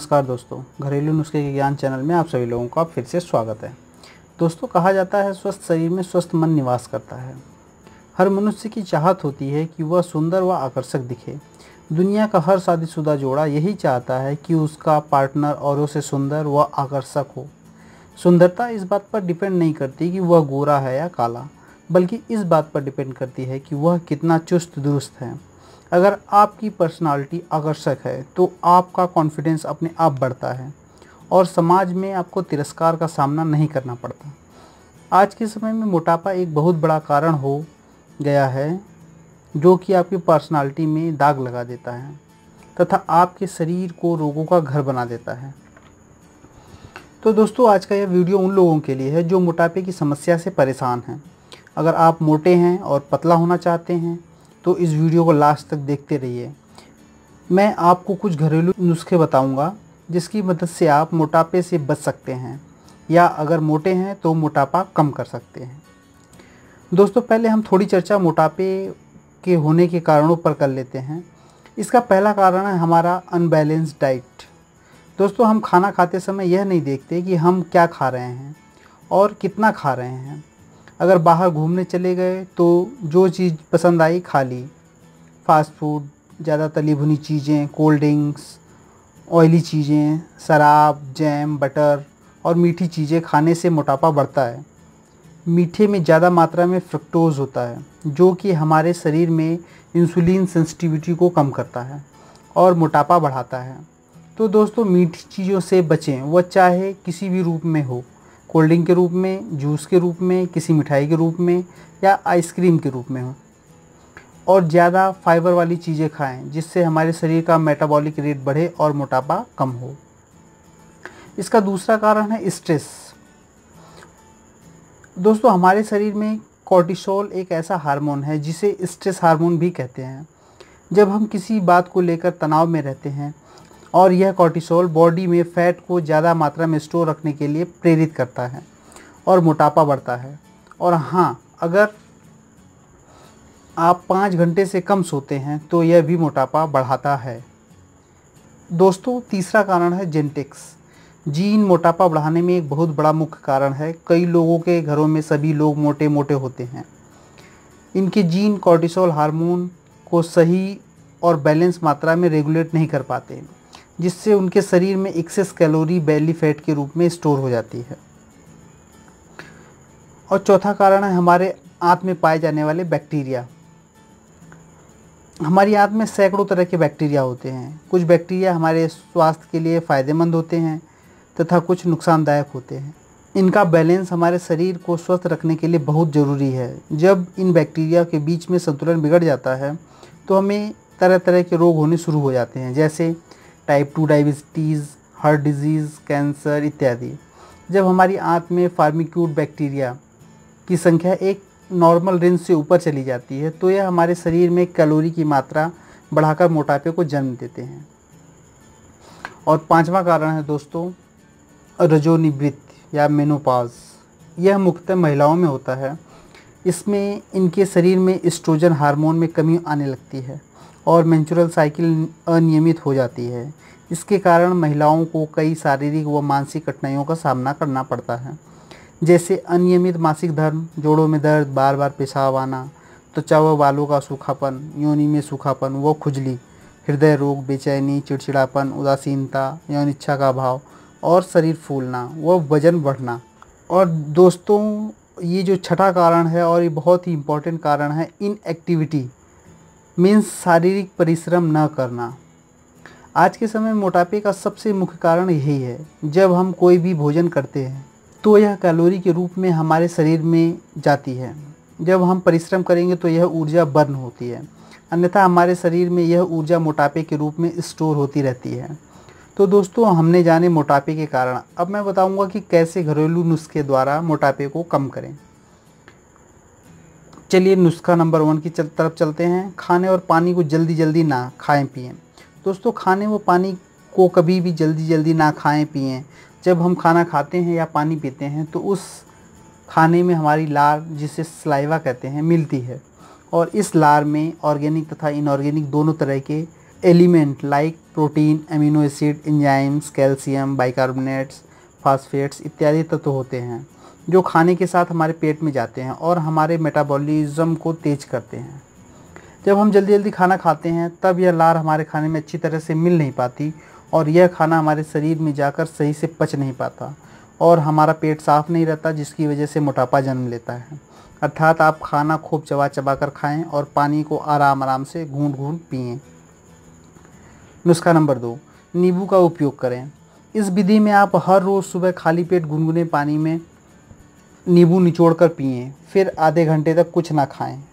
नमस्कार दोस्तों, घरेलू नुस्खे के ज्ञान चैनल में आप सभी लोगों का फिर से स्वागत है। दोस्तों, कहा जाता है स्वस्थ शरीर में स्वस्थ मन निवास करता है। हर मनुष्य की चाहत होती है कि वह सुंदर व आकर्षक दिखे। दुनिया का हर शादीशुदा जोड़ा यही चाहता है कि उसका पार्टनर औरों से सुंदर व आकर्षक हो। सुंदरता इस बात पर डिपेंड नहीं करती कि वह गोरा है या काला, बल्कि इस बात पर डिपेंड करती है कि वह कितना चुस्त दुरुस्त है। अगर आपकी पर्सनालिटी आकर्षक है तो आपका कॉन्फिडेंस अपने आप बढ़ता है और समाज में आपको तिरस्कार का सामना नहीं करना पड़ता। आज के समय में मोटापा एक बहुत बड़ा कारण हो गया है, जो कि आपकी पर्सनालिटी में दाग लगा देता है तथा आपके शरीर को रोगों का घर बना देता है। तो दोस्तों, आज का यह वीडियो उन लोगों के लिए है जो मोटापे की समस्या से परेशान हैं। अगर आप मोटे हैं और पतला होना चाहते हैं तो इस वीडियो को लास्ट तक देखते रहिए। मैं आपको कुछ घरेलू नुस्खे बताऊंगा जिसकी मदद से आप मोटापे से बच सकते हैं, या अगर मोटे हैं तो मोटापा कम कर सकते हैं। दोस्तों, पहले हम थोड़ी चर्चा मोटापे के होने के कारणों पर कर लेते हैं। इसका पहला कारण है हमारा अनबैलेंस्ड डाइट। दोस्तों, हम खाना खाते समय यह नहीं देखते कि हम क्या खा रहे हैं और कितना खा रहे हैं। अगर बाहर घूमने चले गए तो जो चीज़ पसंद आई खा ली। फास्ट फूड, ज़्यादा तली भुनी चीज़ें, कोल्ड ड्रिंक्स, ऑयली चीज़ें, शराब, जैम, बटर और मीठी चीज़ें खाने से मोटापा बढ़ता है। मीठे में ज़्यादा मात्रा में फ्रक्टोज होता है, जो कि हमारे शरीर में इंसुलिन सेंसिटिविटी को कम करता है और मोटापा बढ़ाता है। तो दोस्तों, मीठी चीज़ों से बचें, वह चाहे किसी भी रूप में हो, कोल्ड ड्रिंक के रूप में, जूस के रूप में, किसी मिठाई के रूप में या आइसक्रीम के रूप में हो। और ज़्यादा फाइबर वाली चीज़ें खाएं जिससे हमारे शरीर का मेटाबॉलिक रेट बढ़े और मोटापा कम हो। इसका दूसरा कारण है स्ट्रेस। दोस्तों, हमारे शरीर में कॉर्टिसोल एक ऐसा हार्मोन है जिसे स्ट्रेस हार्मोन भी कहते हैं। जब हम किसी बात को लेकर तनाव में रहते हैं और यह कॉर्टिसोल बॉडी में फ़ैट को ज़्यादा मात्रा में स्टोर रखने के लिए प्रेरित करता है और मोटापा बढ़ता है। और हाँ, अगर आप 5 घंटे से कम सोते हैं तो यह भी मोटापा बढ़ाता है। दोस्तों, तीसरा कारण है जेनेटिक्स। जीन मोटापा बढ़ाने में एक बहुत बड़ा मुख्य कारण है। कई लोगों के घरों में सभी लोग मोटे मोटे होते हैं। इनके जीन कॉर्टिसोल हार्मोन को सही और बैलेंस मात्रा में रेगुलेट नहीं कर पाते, जिससे उनके शरीर में एक्सेस कैलोरी बेली फैट के रूप में स्टोर हो जाती है। और चौथा कारण है हमारे आंत में पाए जाने वाले बैक्टीरिया। हमारी आंत में सैकड़ों तरह के बैक्टीरिया होते हैं। कुछ बैक्टीरिया हमारे स्वास्थ्य के लिए फ़ायदेमंद होते हैं तथा कुछ नुकसानदायक होते हैं। इनका बैलेंस हमारे शरीर को स्वस्थ रखने के लिए बहुत ज़रूरी है। जब इन बैक्टीरिया के बीच में संतुलन बिगड़ जाता है तो हमें तरह तरह के रोग होने शुरू हो जाते हैं, जैसे type 2 diabetes, heart disease, cancer इत्यादि। जब हमारी आंत में फार्मिक्यूट बैक्टीरिया की संख्या एक नॉर्मल रेंज से ऊपर चली जाती है तो यह हमारे शरीर में कैलोरी की मात्रा बढ़ाकर मोटापे को जन्म देते हैं। और पांचवा कारण है दोस्तों रजोनिवृत्ति या मेनोपॉज। यह मुख्यतः महिलाओं में होता है। इसमें इनके शरीर में एस्ट्रोजन हार्मोन में कमी आने लगती है और मेंस्ट्रुअल साइकिल अनियमित हो जाती है। इसके कारण महिलाओं को कई शारीरिक व मानसिक कठिनाइयों का सामना करना पड़ता है, जैसे अनियमित मासिक धर्म, जोड़ों में दर्द, बार बार पेशाब आना, त्वचा व बालों का सूखापन, योनि में सूखापन व खुजली, हृदय रोग, बेचैनी, चिड़चिड़ापन, उदासीनता, यौन इच्छा का अभाव और शरीर फूलना व वजन बढ़ना। और दोस्तों, ये जो छठा कारण है और ये बहुत ही इम्पोर्टेंट कारण है, इनएक्टिविटी मीन्स शारीरिक परिश्रम न करना। आज के समय में मोटापे का सबसे मुख्य कारण यही है। जब हम कोई भी भोजन करते हैं तो यह कैलोरी के रूप में हमारे शरीर में जाती है। जब हम परिश्रम करेंगे तो यह ऊर्जा बर्न होती है, अन्यथा हमारे शरीर में यह ऊर्जा मोटापे के रूप में स्टोर होती रहती है। तो दोस्तों, हमने जाने मोटापे के कारण। अब मैं बताऊंगा कि कैसे घरेलू नुस्खे द्वारा मोटापे को कम करें। चलिए नुस्खा नंबर 1 की तरफ चलते हैं। खाने और पानी को जल्दी जल्दी ना खाएं पिएं। दोस्तों, खाने व पानी को कभी भी जल्दी जल्दी ना खाएं पिएं। जब हम खाना खाते हैं या पानी पीते हैं तो उस खाने में हमारी लार, जिसे सलाइवा कहते हैं, मिलती है और इस लार में ऑर्गेनिक तथा इनऑर्गेनिक दोनों तरह के element like protein, amino acid, enzymes, calcium, bicarbonates, phosphates इत्यादि तत्व होते हैं जो खाने के साथ हमारे पेट में जाते हैं और हमारे मेटाबॉलिज्म को तेज करते हैं। जब हम जल्दी जल्दी खाना खाते हैं तब यह लार हमारे खाने में अच्छी तरह से मिल नहीं पाती और यह खाना हमारे शरीर में जाकर सही से पच नहीं पाता और हमारा पेट साफ नहीं रहता, जिसकी वजह से मोटापा जन्म लेता है। अर्थात आप खाना खूब चबा चबा कर खाएं और पानी को आराम आराम से घूंट घूंट पिएं। नुस्खा नंबर 2, नींबू का उपयोग करें। इस विधि में आप हर रोज़ सुबह खाली पेट गुनगुने पानी में नींबू निचोड़कर पिएं, फिर आधे घंटे तक कुछ ना खाएं।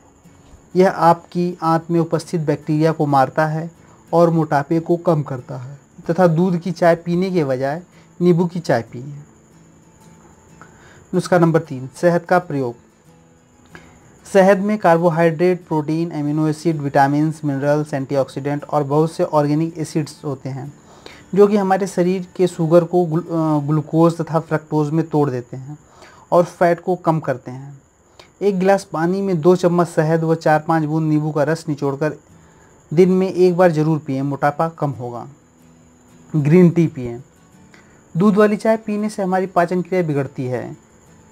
यह आपकी आंत में उपस्थित बैक्टीरिया को मारता है और मोटापे को कम करता है तथा दूध की चाय पीने के बजाय नींबू की चाय पिएं। नुस्खा नंबर 3, शहद का प्रयोग। शहद में carbohydrate, protein, amino acid, vitamins, minerals, antioxidant और बहुत से ऑर्गेनिक एसिड्स होते हैं जो कि हमारे शरीर के शुगर को ग्लूकोज तथा फ्रक्टोज में तोड़ देते हैं और फैट को कम करते हैं। एक गिलास पानी में 2 चम्मच शहद व 4-5 बूंद नींबू का रस निचोड़कर दिन में एक बार ज़रूर पिएं, मोटापा कम होगा। ग्रीन टी पिएं। दूध वाली चाय पीने से हमारी पाचन क्रिया बिगड़ती है,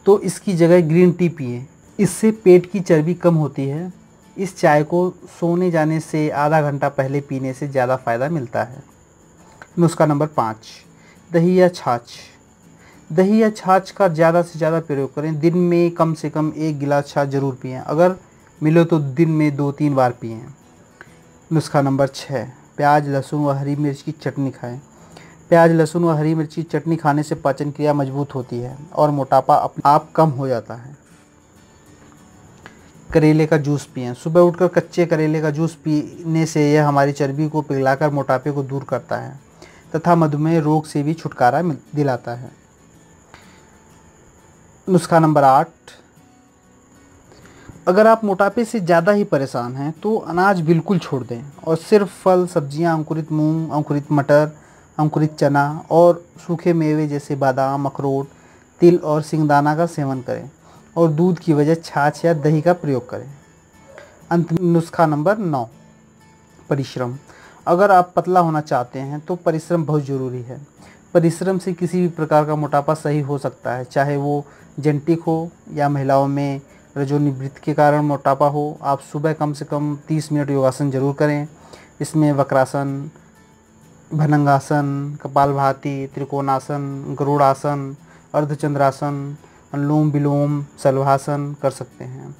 तो इसकी जगह ग्रीन टी पिएं। इससे पेट की चर्बी कम होती है। इस चाय को सोने जाने से आधा घंटा पहले पीने से ज़्यादा फ़ायदा मिलता है। नुस्खा नंबर 5, दही या छाछ। दही या छाछ का ज़्यादा से ज़्यादा प्रयोग करें। दिन में कम से कम 1 गिलास छाछ ज़रूर पिएं, अगर मिले तो दिन में 2-3 बार पिएं। नुस्खा नंबर 6, प्याज, लहसुन व हरी मिर्च की चटनी खाएं। प्याज, लहसुन व हरी मिर्च की चटनी खाने से पाचन क्रिया मजबूत होती है और मोटापा अपने आप कम हो जाता है। करेले का जूस पिएं। सुबह उठकर कच्चे करेले का जूस पीने से यह हमारी चर्बी को पिघलाकर मोटापे को दूर करता है तथा मधुमेह रोग से भी छुटकारा दिलाता है। नुस्खा नंबर 8, अगर आप मोटापे से ज़्यादा ही परेशान हैं तो अनाज बिल्कुल छोड़ दें और सिर्फ फल, सब्जियां, अंकुरित मूंग, अंकुरित मटर, अंकुरित चना और सूखे मेवे जैसे बादाम, अखरोट, तिल और सिंगदाना का सेवन करें और दूध की वजह छाछ या दही का प्रयोग करें। अंत में नुस्खा नंबर 9, परिश्रम। अगर आप पतला होना चाहते हैं तो परिश्रम बहुत ज़रूरी है। परिश्रम से किसी भी प्रकार का मोटापा सही हो सकता है, चाहे वो जेनेटिक हो या महिलाओं में रजोनिवृत्ति के कारण मोटापा हो। आप सुबह कम से कम 30 मिनट योगासन जरूर करें। इसमें वक्रासन, भनंगासन, कपालभाति, त्रिकोणासन, गरुड़ासन, अर्धचंद्रासन, अनुलोम विलोम, शलभासन कर सकते हैं।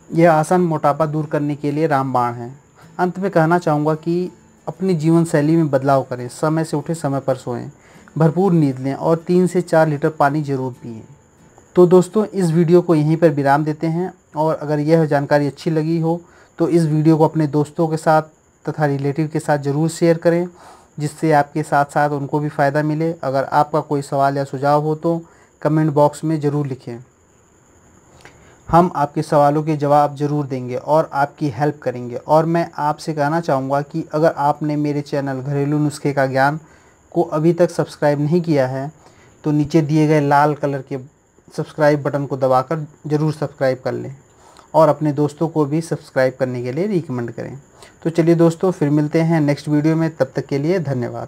यह आसन मोटापा दूर करने के लिए रामबाण है। अंत में कहना चाहूँगा कि अपनी जीवन शैली में बदलाव करें। समय से उठें, समय पर सोएं, भरपूर नींद लें और 3 से 4 लीटर पानी ज़रूर पिएं। तो दोस्तों, इस वीडियो को यहीं पर विराम देते हैं और अगर यह जानकारी अच्छी लगी हो तो इस वीडियो को अपने दोस्तों के साथ तथा रिलेटिव के साथ ज़रूर शेयर करें, जिससे आपके साथ साथ उनको भी फ़ायदा मिले। अगर आपका कोई सवाल या सुझाव हो तो कमेंट बॉक्स में ज़रूर लिखें। हम आपके सवालों के जवाब ज़रूर देंगे और आपकी हेल्प करेंगे। और मैं आपसे कहना चाहूँगा कि अगर आपने मेरे चैनल घरेलू नुस्खे का ज्ञान को अभी तक सब्सक्राइब नहीं किया है तो नीचे दिए गए लाल कलर के सब्सक्राइब बटन को दबाकर ज़रूर सब्सक्राइब कर लें और अपने दोस्तों को भी सब्सक्राइब करने के लिए रिकमेंड करें। तो चलिए दोस्तों, फिर मिलते हैं नेक्स्ट वीडियो में। तब तक के लिए धन्यवाद।